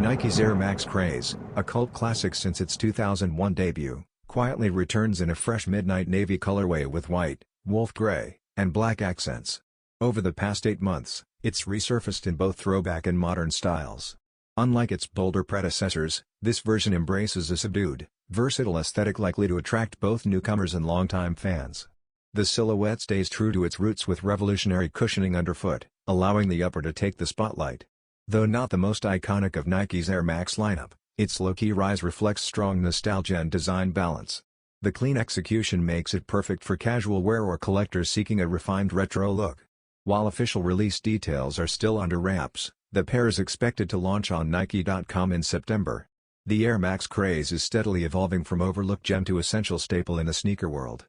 Nike's Air Max Craze, a cult classic since its 2001 debut, quietly returns in a fresh midnight navy colorway with white, wolf gray, and black accents. Over the past 8 months, it's resurfaced in both throwback and modern styles. Unlike its bolder predecessors, this version embraces a subdued, versatile aesthetic likely to attract both newcomers and longtime fans. The silhouette stays true to its roots with revolutionary cushioning underfoot, allowing the upper to take the spotlight. Though not the most iconic of Nike's Air Max lineup, its low-key rise reflects strong nostalgia and design balance. The clean execution makes it perfect for casual wear or collectors seeking a refined retro look. While official release details are still under wraps, the pair is expected to launch on Nike.com in September. The Air Max Craze is steadily evolving from overlooked gem to essential staple in the sneaker world.